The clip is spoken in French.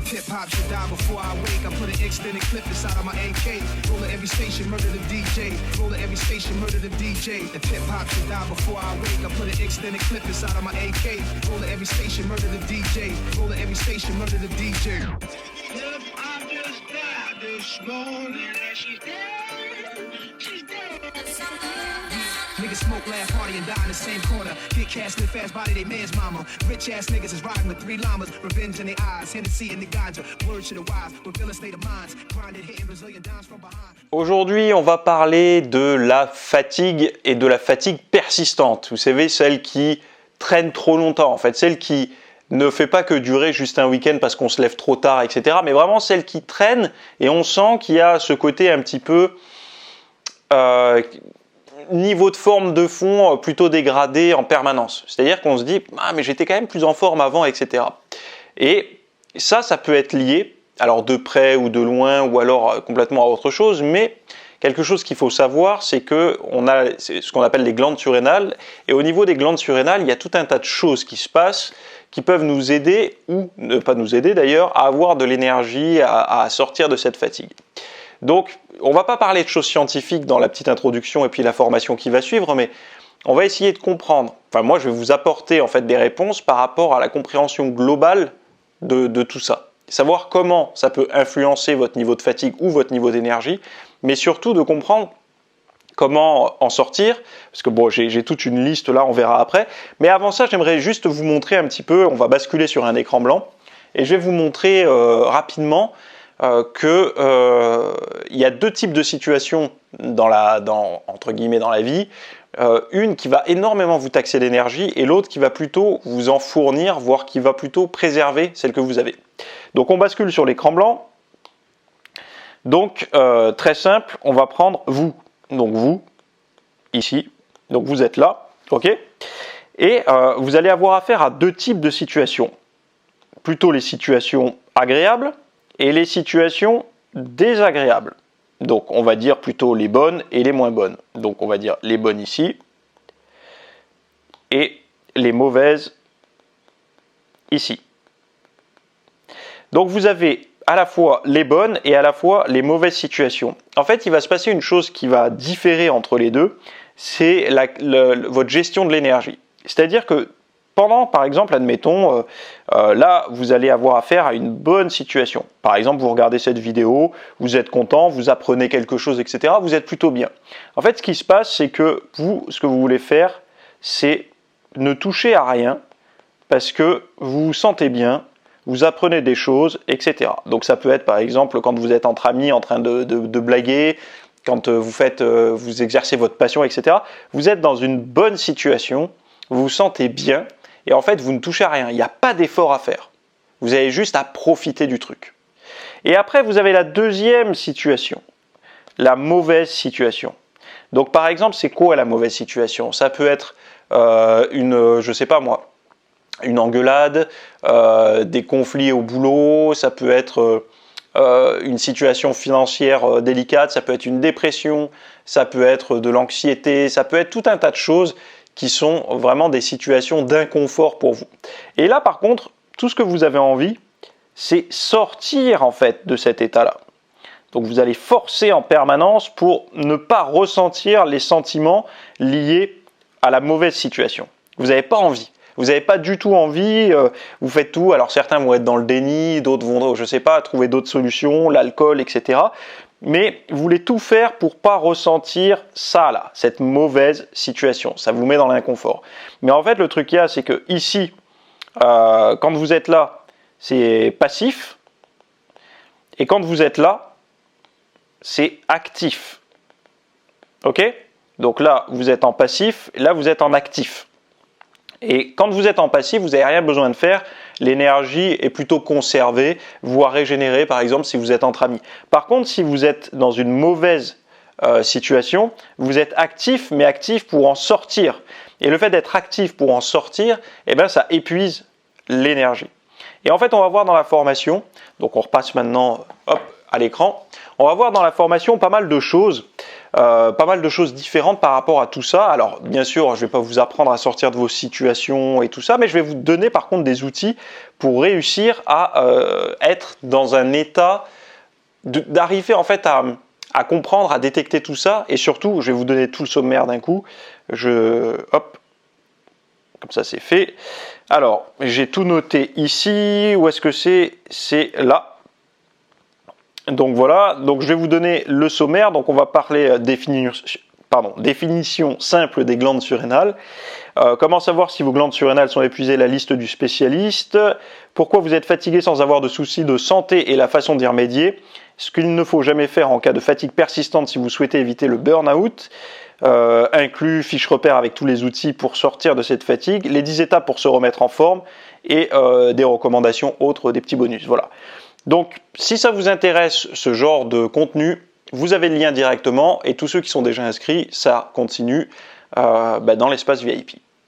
Hip-hop should die before I wake. I put an extended clip inside of my AK. Roller every station, murder the DJ. Roller every station, murder the DJ. If hip-hop should die before I wake, I put an extended clip inside of my AK. Roller every station, murder the DJ. Roller every station, murder the DJ. Hip-hop just died this morning and she's dead. She's dead. Niggas smoke, laugh, party, and die in the same corner. Get cash, live fast, body, they man's mama. Rich ass niggas is riding with 3 llamas. Revenge in their eyes, Hennessy in the ganja. Words to the wise, with feeling state of minds. Grinded, hitting Brazilian dimes from behind. Aujourd'hui, on va parler de la fatigue et de la fatigue persistante. Vous savez, celle qui traîne trop longtemps, en fait. Celle qui ne fait pas que durer juste un week-end parce qu'on se lève trop tard, etc. Mais vraiment celle qui traîne et on sent qu'il y a ce côté un petit peu... niveau de forme de fond plutôt dégradé en permanence. C'est-à-dire qu'on se dit « Ah, mais j'étais quand même plus en forme avant, etc. » Et ça peut être lié, alors de près ou de loin, ou alors complètement à autre chose, mais quelque chose qu'il faut savoir, c'est qu'on a ce qu'on appelle les glandes surrénales, et au niveau des glandes surrénales, il y a tout un tas de choses qui se passent, qui peuvent nous aider, ou ne pas nous aider d'ailleurs, à avoir de l'énergie, à sortir de cette fatigue. Donc, on ne va pas parler de choses scientifiques dans la petite introduction et puis la formation qui va suivre, mais on va essayer de comprendre. Enfin, moi, je vais vous apporter en fait des réponses par rapport à la compréhension globale de tout ça. Savoir comment ça peut influencer votre niveau de fatigue ou votre niveau d'énergie, mais surtout de comprendre comment en sortir, parce que bon, j'ai toute une liste là, on verra après. Mais avant ça, j'aimerais juste vous montrer un petit peu, on va basculer sur un écran blanc, et je vais vous montrer rapidement qu'il y a 2 types de situations entre guillemets dans la vie. Une qui va énormément vous taxer d'énergie et l'autre qui va plutôt vous en fournir, voire qui va plutôt préserver celle que vous avez. Donc on bascule sur l'écran blanc. Donc très simple, on va prendre vous. Donc vous, ici, donc vous êtes là, ok. Et vous allez avoir affaire à 2 types de situations. Plutôt les situations agréables et les situations désagréables. Donc on va dire plutôt les bonnes et les moins bonnes. Donc on va dire les bonnes ici et les mauvaises ici. Donc vous avez à la fois les bonnes et à la fois les mauvaises situations. En fait, il va se passer une chose qui va différer entre les deux, c'est votre gestion de l'énergie. C'est-à-dire que pendant, par exemple, admettons, là, vous allez avoir affaire à une bonne situation. Par exemple, vous regardez cette vidéo, vous êtes content, vous apprenez quelque chose, etc. Vous êtes plutôt bien. En fait, ce qui se passe, c'est que vous, ce que vous voulez faire, c'est ne toucher à rien parce que vous vous sentez bien, vous apprenez des choses, etc. Donc ça peut être, par exemple, quand vous êtes entre amis en train de blaguer, quand vous exercez votre passion, etc. Vous êtes dans une bonne situation, vous vous sentez bien, et en fait, vous ne touchez à rien. Il n'y a pas d'effort à faire. Vous avez juste à profiter du truc. Et après, vous avez la deuxième situation, la mauvaise situation. Donc, par exemple, c'est quoi la mauvaise situation? Ça peut être je sais pas moi, une engueulade, des conflits au boulot, ça peut être une situation financière délicate, ça peut être une dépression, ça peut être de l'anxiété, ça peut être tout un tas de choses qui sont vraiment des situations d'inconfort pour vous. Et là, par contre, tout ce que vous avez envie, c'est sortir en fait de cet état-là. Donc vous allez forcer en permanence pour ne pas ressentir les sentiments liés à la mauvaise situation. Vous n'avez pas envie. Vous n'avez pas du tout envie, vous faites tout. Alors certains vont être dans le déni, d'autres vont, je ne sais pas, trouver d'autres solutions, l'alcool, etc. Mais vous voulez tout faire pour ne pas ressentir ça là, cette mauvaise situation. Ça vous met dans l'inconfort. Mais en fait, le truc qu'il y a, c'est que ici, quand vous êtes là, c'est passif. Et quand vous êtes là, c'est actif. Ok? Donc là, vous êtes en passif, là, vous êtes en actif. Et quand vous êtes en passif, vous n'avez rien besoin de faire. L'énergie est plutôt conservée, voire régénérée, par exemple, si vous êtes entre amis. Par contre, si vous êtes dans une mauvaise situation, vous êtes actif, mais actif pour en sortir. Et le fait d'être actif pour en sortir, eh ben, ça épuise l'énergie. Et en fait, on va voir dans la formation, donc on repasse maintenant à l'écran, on va voir dans la formation pas mal de choses pas mal de choses différentes par rapport à tout ça. Alors bien sûr, je ne vais pas vous apprendre à sortir de vos situations et tout ça, mais je vais vous donner par contre des outils pour réussir à être dans un état d'arriver en fait à comprendre, à détecter tout ça, et surtout, je vais vous donner tout le sommaire d'un coup. Hop, comme ça c'est fait. Alors, j'ai tout noté ici. Où est-ce que c'est? C'est là. Donc voilà, donc je vais vous donner le sommaire. Donc on va parler définition simple des glandes surrénales. Comment savoir si vos glandes surrénales sont épuisées, la liste du spécialiste. Pourquoi vous êtes fatigué sans avoir de soucis de santé et la façon d'y remédier. Ce qu'il ne faut jamais faire en cas de fatigue persistante si vous souhaitez éviter le burn-out. Inclus fiche repère avec tous les outils pour sortir de cette fatigue. Les 10 étapes pour se remettre en forme. Et des recommandations autres, des petits bonus. Voilà. Donc, si ça vous intéresse, ce genre de contenu, vous avez le lien directement et tous ceux qui sont déjà inscrits, ça continue dans l'espace VIP.